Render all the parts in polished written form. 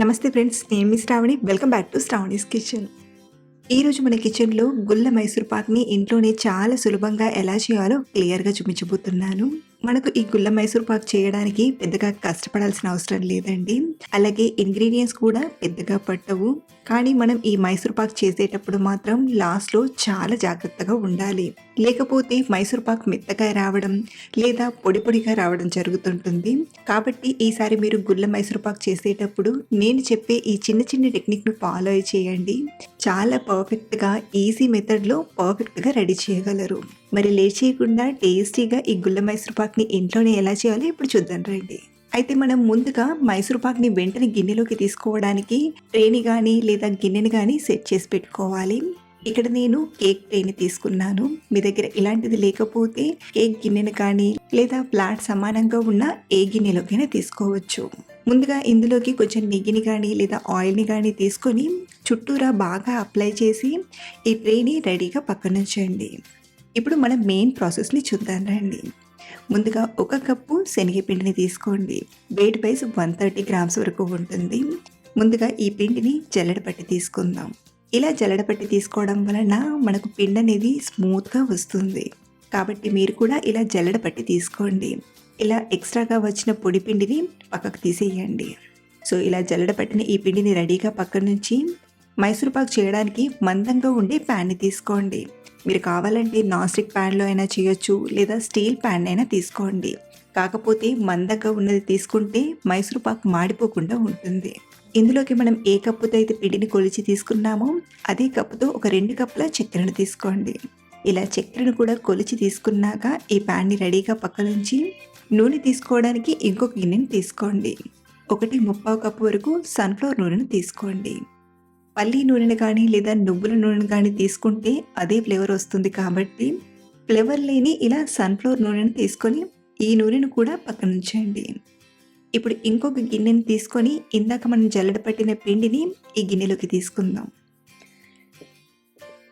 నమస్తే ఫ్రెండ్స్, నేను మీ Sravani. Welcome back to Sravani's kitchen. ఈరోజు మన కిచెన్లో గుల్ల మైసూర్ పాక్ని ఇంట్లోనే చాలా సులభంగా ఎలా చేయాలో క్లియర్గా చూపించబోతున్నాను. మనకు ఈ గుల్ల మైసూర్ పాక్ చేయడానికి పెద్దగా కష్టపడాల్సిన అవసరం లేదండి. అలాగే ఇంగ్రీడియంట్స్ కూడా పెద్దగా పట్టవు. కానీ మనం ఈ మైసూర్ పాక్ చేసేటప్పుడు మాత్రం లాస్ట్లో చాలా జాగ్రత్తగా ఉండాలి. లేకపోతే మైసూర్ పాక్ మెత్తగా రావడం లేదా పొడి పొడిగా రావడం జరుగుతుంటుంది. కాబట్టి ఈసారి మీరు గుల్ల మైసూర్ పాక్ చేసేటప్పుడు నేను చెప్పే ఈ చిన్న చిన్న టెక్నిక్ను ఫాలో చేయండి. చాలా పర్ఫెక్ట్గా ఈజీ మెథడ్లో పర్ఫెక్ట్గా రెడీ చేయగలరు. మరి లేట్ చేయకుండా టేస్టీగా ఈ గుల్ల మైసూర్ పాక్ని ఇంట్లోనే ఎలా చేయాలో ఇప్పుడు చూద్దాం రండి. అయితే మనం ముందుగా మైసూర్ పాక్ని వెంటనే గిన్నెలోకి తీసుకోవడానికి ట్రేని కానీ లేదా గిన్నెని కానీ సెట్ చేసి పెట్టుకోవాలి. ఇక్కడ నేను కేక్ ట్రేని తీసుకున్నాను. మీ దగ్గర ఇలాంటిది లేకపోతే కేక్ గిన్నెని కానీ లేదా ఫ్లాట్ సమానంగా ఉన్న ఏ గిన్నెలోకైనా తీసుకోవచ్చు. ముందుగా ఇందులోకి కొంచెం నెయ్యిని కానీ లేదా ఆయిల్ని కానీ తీసుకొని చుట్టూరా బాగా అప్లై చేసి ఈ ట్రేని రెడీగా పక్కనుంచండి. ఇప్పుడు మనం మెయిన్ ప్రాసెస్ని చూద్దాం రండి. ముందుగా 1 కప్పు శనగపిండిని తీసుకోండి. వెయిట్ వైజ్ 130 గ్రామ్స్ వరకు ఉంటుంది. ముందుగా ఈ పిండిని జల్లెడపట్టి తీసుకుందాం. ఇలా జల్లెడపట్టి తీసుకోవడం వలన మనకు పిండి అనేది స్మూత్గా వస్తుంది. కాబట్టి మీరు కూడా ఇలా జల్లెడపట్టి తీసుకోండి. ఇలా ఎక్స్ట్రాగా వచ్చిన పొడి పిండిని పక్కకు తీసేయండి. సో ఇలా జల్లెడపట్టిన ఈ పిండిని రెడీగా పక్కన నుంచి మైసూర్ పాక్ చేయడానికి మందంగా ఉండే ప్యాన్ని తీసుకోండి. మీరు కావాలంటే నాన్ స్టిక్ ప్యాన్లో అయినా చేయొచ్చు లేదా స్టీల్ ప్యాన్ అయినా తీసుకోండి. కాకపోతే మందంగా ఉన్నది తీసుకుంటే మైసూర్ పాక్ మాడిపోకుండా ఉంటుంది. ఇందులోకి మనం ఏ కప్పుతో అయితే పిండిని కొలిచి తీసుకున్నామో అదే కప్పుతో ఒక 2 కప్పుల చక్కెరను తీసుకోండి. ఇలా చక్కెరను కూడా కొలిచి తీసుకున్నాక ఈ ప్యాన్ని రెడీగా పక్కనుంచి నూనె తీసుకోవడానికి ఇంకొక గిన్నెని తీసుకోండి. 1/3 కప్పు వరకు సన్ఫ్లవర్ నూనెను తీసుకోండి. పల్లి నూనెను కానీ లేదా నువ్వుల నూనెను కానీ తీసుకుంటే అదే ఫ్లేవర్ వస్తుంది. కాబట్టి ఫ్లేవర్ లేని ఇలా సన్ఫ్లవర్ నూనెను తీసుకొని ఈ నూనెను కూడా పక్కన ఉంచండి. ఇప్పుడు ఇంకొక గిన్నెని తీసుకొని ఇందాక మనం జల్లెడ పట్టిన పిండిని ఈ గిన్నెలోకి తీసుకుందాం.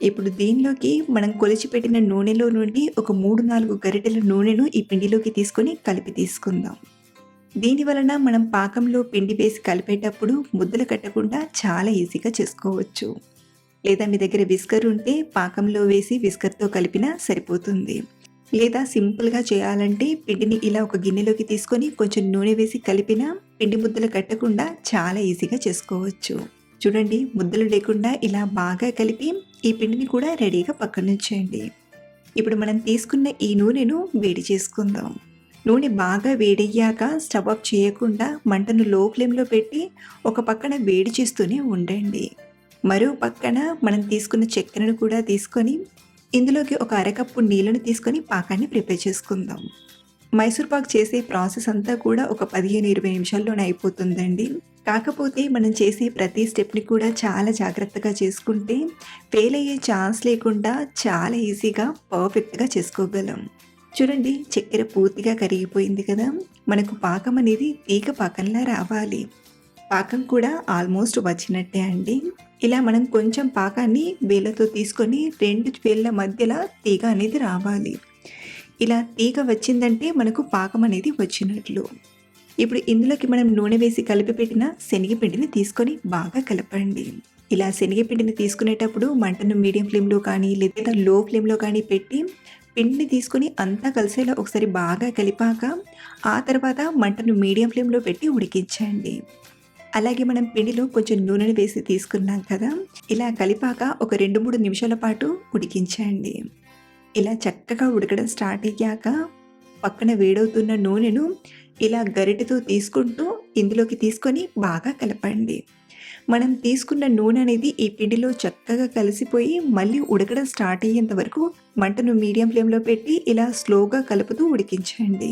ఇప్పుడు దీనిలోకి మనం కొలిచిపెట్టిన నూనెలో నుండి ఒక 3-4 గరిటెల నూనెను ఈ పిండిలోకి తీసుకొని కలిపి తీసుకుందాం. దీని వలన మనం పాకంలో పిండి వేసి కలిపేటప్పుడు ముద్దలు కట్టకుండా చాలా ఈజీగా చేసుకోవచ్చు. లేదా మీ దగ్గర విస్కర్ ఉంటే పాకంలో వేసి విస్కర్తో కలిపినా సరిపోతుంది. లేదా సింపుల్గా చేయాలంటే పిండిని ఇలా ఒక గిన్నెలోకి తీసుకొని కొంచెం నూనె వేసి కలిపినా పిండి ముద్దలు కట్టకుండా చాలా ఈజీగా చేసుకోవచ్చు. చూడండి, ముద్దలు లేకుండా ఇలా బాగా కలిపి ఈ పిండిని కూడా రెడీగా పక్కన ఉంచండి. ఇప్పుడు మనం తీసుకున్న ఈ నూనెను వేడి చేసుకుందాం. నూనె బాగా వేడయ్యాక స్టవ్ ఆఫ్ చేయకుండా మంటను లో ఫ్లేమ్లో పెట్టి ఒక పక్కన వేడి చేస్తూనే ఉండండి. మరో పక్కన మనం తీసుకున్న చక్కెరను కూడా తీసుకొని ఇందులోకి ఒక 1/2 కప్పు నీళ్ళను తీసుకొని పాకాన్ని ప్రిపేర్ చేసుకుందాం. మైసూర్ పాక్ చేసే ప్రాసెస్ అంతా కూడా ఒక 15-20 నిమిషాల్లోనే అయిపోతుందండి. కాకపోతే మనం చేసే ప్రతి స్టెప్ని కూడా చాలా జాగ్రత్తగా చేసుకుంటే ఫెయిల్ అయ్యే ఛాన్స్ లేకుండా చాలా ఈజీగా పర్ఫెక్ట్గా చేసుకోగలం. చూడండి, చక్కెర పూర్తిగా కరిగిపోయింది కదా. మనకు పాకం అనేది తీగ పాకంలా రావాలి. పాకం కూడా ఆల్మోస్ట్ వచ్చినట్టే అండి. ఇలా మనం కొంచెం పాకాన్ని వేళ్ళతో తీసుకొని 2 వేళ్ళ మధ్యలో తీగ అనేది రావాలి. ఇలా తీగ వచ్చిందంటే మనకు పాకం అనేది వచ్చినట్లు. ఇప్పుడు ఇందులోకి మనం నూనె వేసి కలిపి పెట్టిన శనగపిండిని తీసుకొని బాగా కలపండి. ఇలా శనగపిండిని తీసుకునేటప్పుడు మంటను మీడియం ఫ్లేమ్లో కానీ లేదా లో ఫ్లేమ్లో కానీ పెట్టి పిండిని తీసుకొని అంతా కలిసేలా ఒకసారి బాగా కలిపాక ఆ తర్వాత మంటను మీడియం ఫ్లేమ్లో పెట్టి ఉడికించండి. అలాగే మనం పిండిలో కొంచెం నూనెను వేసి తీసుకున్నాం కదా, ఇలా కలిపాక ఒక 2-3 నిమిషాల పాటు ఉడికించండి. ఇలా చక్కగా ఉడకడం స్టార్ట్ అయ్యాక పక్కన వేడవుతున్న నూనెను ఇలా గరిటెతో తీసుకుంటూ ఇందులోకి తీసుకొని బాగా కలపండి. మనం తీసుకున్న నూనె అనేది ఈ పిండిలో చక్కగా కలిసిపోయి మళ్ళీ ఉడకడం స్టార్ట్ అయ్యేంత వరకు మంటను మీడియం ఫ్లేమ్లో పెట్టి ఇలా స్లోగా కలుపుతూ ఉడికించండి.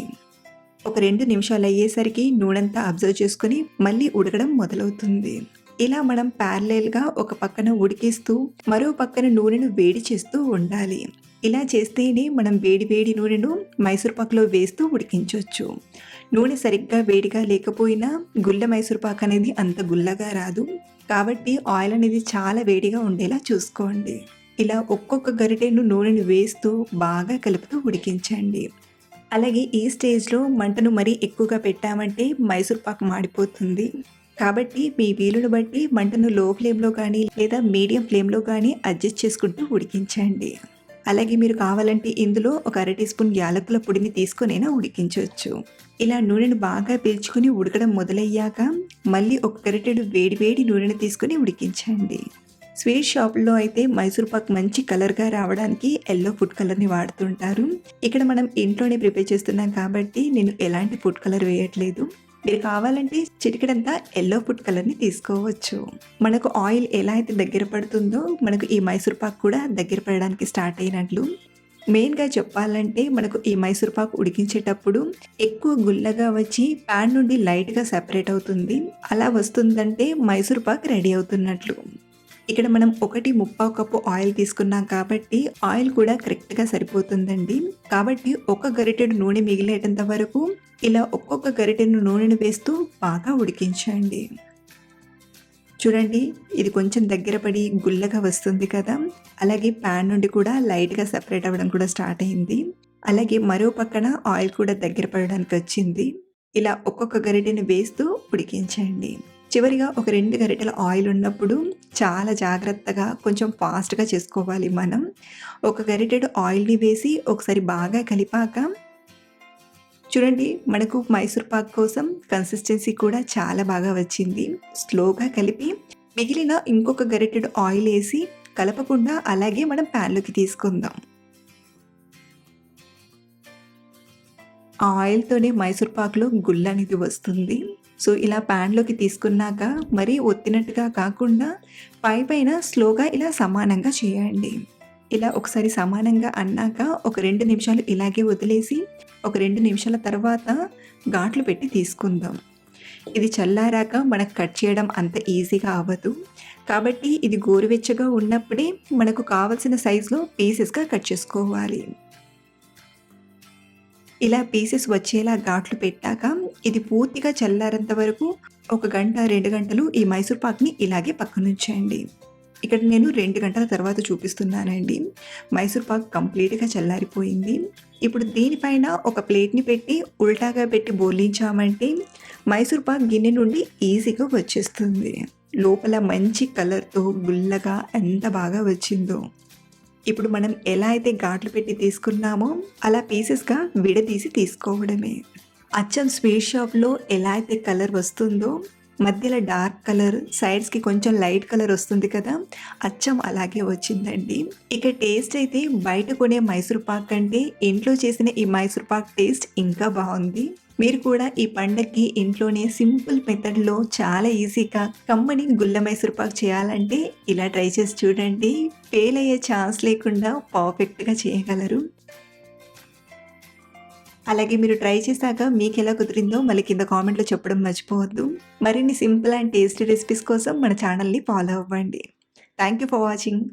ఒక 2 నిమిషాలు అయ్యేసరికి నూనెంతా అబ్జర్వ్ చేసుకొని మళ్ళీ ఉడకడం మొదలవుతుంది. ఇలా మనం ప్యారలల్గా ఒక పక్కన ఉడికిస్తూ మరో పక్కన నూనెను వేడి చేస్తూ ఉండాలి. ఇలా చేస్తేనే మనం వేడి నూనెను మైసూర్ పాక్లో వేస్తూ ఉడికించవచ్చు. నూనె సరిగ్గా వేడిగా లేకపోయినా గుల్ల మైసూర్ పాక్ అనేది అంత గుల్లగా రాదు. కాబట్టి ఆయిల్ అనేది చాలా వేడిగా ఉండేలా చూసుకోండి. ఇలా ఒక్కొక్క గరిటెను నూనెను వేస్తూ బాగా కలుపుతూ ఉడికించండి. అలాగే ఈ స్టేజ్లో మంటను మరీ ఎక్కువగా పెట్టామంటే మైసూర్ పాక్ మాడిపోతుంది. కాబట్టి మీ వీలుని బట్టి మంటను లో ఫ్లేమ్‌లో కానీ లేదా మీడియం ఫ్లేమ్‌లో కానీ అడ్జస్ట్ చేసుకుంటూ ఉడికించండి. అలాగే మీరు కావాలంటే ఇందులో ఒక అర టీ స్పూన్ యాలకుల పొడిని తీసుకొనైనా ఉడికించొచ్చు. ఇలా నూనెను బాగా పీల్చుకొని ఉడకడం మొదలయ్యాక మళ్ళీ ఒక గరిటెడు వేడి వేడి నూనెను తీసుకొని ఉడికించండి. స్వీట్ షాపుల్లో అయితే మైసూర్ పాక్ మంచి కలర్‌గా రావడానికి యెల్లో ఫుడ్ కలర్‌ని వాడుతుంటారు. ఇక్కడ మనం ఇంట్లోనే ప్రిపేర్ చేస్తున్నాం కాబట్టి నేను ఎలాంటి ఫుడ్ కలర్ వేయట్లేదు. మీరు కావాలంటే చిటికెడంత యెల్లో ఫుడ్ కలర్‌ని తీసుకోవచ్చు. మనకు ఆయిల్ ఎలా అయితే దగ్గర పడుతుందో మనకు ఈ మైసూర్ పాక్ కూడా దగ్గర పడడానికి స్టార్ట్ అయినట్లు. మెయిన్‌గా చెప్పాలంటే మనకు ఈ మైసూర్ పాక్ ఉడికించేటప్పుడు ఎక్కువ గుల్లగా వచ్చి పాన్ నుండి లైట్‌గా సెపరేట్ అవుతుంది. అలా వస్తుందంటే మైసూర్ పాక్ రెడీ అవుతున్నట్లు. ఇక్కడ మనం 1 కప్పు ఆయిల్ తీసుకున్నాం కాబట్టి ఆయిల్ కూడా కరెక్ట్‌గా సరిపోతుందండి. కాబట్టి ఒక గరిటెడు నూనె మిగిలేటంత వరకు ఇలా ఒక్కొక్క గరిటెడు నూనెను వేస్తూ బాగా ఉడికించండి. చూడండి, ఇది కొంచెం దగ్గర పడి గుల్లగా వస్తుంది కదా! అలాగే పాన్ నుండి కూడా లైట్‌గా సెపరేట్ అవ్వడం కూడా స్టార్ట్ అయింది. అలాగే మరో పక్కన ఆయిల్ కూడా దగ్గర పడడానికి వచ్చింది. ఇలా ఒక్కొక్క గరిటెను వేస్తూ ఉడికించండి. చివరిగా ఒక 2 గరిటెల ఆయిల్ ఉన్నప్పుడు చాలా జాగ్రత్తగా కొంచెం ఫాస్ట్‌గా చేసుకోవాలి మనం. ఒక గరిటెడు ఆయిల్‌ని వేసి ఒకసారి బాగా కలిపాక చూడండి, మనకు మైసూర్ పాక్ కోసం కన్సిస్టెన్సీ కూడా చాలా బాగా వచ్చింది. స్లోగా కలిపి మిగిలిన ఇంకొక గరిటెడు ఆయిల్ ఏసి కలపకుండా అలాగే మనం ప్యాన్‌లోకి తీసుకుందాం. ఆ ఆయిల్‌తోనే మైసూర్ పాక్‌లో గుల్లనేది వస్తుంది. సో, ఇలా ప్యాన్‌లోకి తీసుకున్నాక మరీ ఒత్తినట్టుగా కాకుండా పైపైన స్లోగా ఇలా సమానంగా చేయండి. ఇలా ఒకసారి సమానంగా అన్నాక ఒక 2 నిమిషాలు ఇలాగే వదిలేసి ఒక 2 నిమిషాల తర్వాత ఘాట్లు పెట్టి తీసుకుందాం. ఇది చల్లారాక మనకు కట్ చేయడం అంత ఈజీగా అవ్వదు. కాబట్టి ఇది గోరువెచ్చగా ఉన్నప్పుడే మనకు కావాల్సిన సైజులో పీసెస్‌గా కట్ చేసుకోవాలి. ఇలా పీసెస్ వచ్చేలా ఘాట్లు పెట్టాక ఇది పూర్తిగా చల్లారేంత వరకు 1 గంట, 2 గంటలు ఈ మైసూర్ పాక్‌ని ఇలాగే పక్కనుంచండి. ఇక్కడ నేను 2 గంటల తర్వాత చూపిస్తున్నానండి. మైసూర్ పాక్ కంప్లీట్‌గా చల్లారిపోయింది. ఇప్పుడు దీనిపైన ఒక ప్లేట్‌ని పెట్టి ఉల్టాగా పెట్టి బోర్లించామంటే మైసూర్ పాక్ గిన్నె నుండి ఈజీగా వచ్చేస్తుంది. లోపల మంచి కలర్‌తో గుల్లగా ఎంత బాగా వచ్చిందో. ఇప్పుడు మనం ఎలా అయితే ఘాట్లు పెట్టి తీసుకున్నామో అలా పీసెస్‌గా విడదీసి తీసుకోవడమే. అచ్చం స్వీట్ షాప్‌లో ఎలా అయితే కలర్ వస్తుందో మధ్యలో డార్క్ కలర్, సైడ్స్‌కి కొంచెం లైట్ కలర్ వస్తుంది కదా! అచ్చం అలాగే వచ్చిందండి. ఇక టేస్ట్ అయితే బయట కొనే మైసూర్ పాక్ కంటే ఇంట్లో చేసిన ఈ మైసూర్ పాక్ టేస్ట్ ఇంకా బావుంది. మీరు కూడా ఈ పండగకి ఇంట్లోనే సింపుల్ మెథడ్‌లో చాలా ఈజీగా కమ్మని గుల్ల మైసూర్ పాక్ చేయాలంటే ఇలా ట్రై చేసి చూడండి. ఫెయిల్ అయ్యే ఛాన్స్ లేకుండా పర్ఫెక్ట్‌గా చేయగలరు. అలాగే మీరు ట్రై చేశాక మీకెలా కుదిరిందో మళ్ళీ కింద కామెంట్‌లో చెప్పడం మర్చిపోవద్దు. మరిన్ని సింపుల్ అండ్ టేస్టీ రెసిపీస్ కోసం మన ఛానల్‌ని ఫాలో అవ్వండి. Thank you for watching.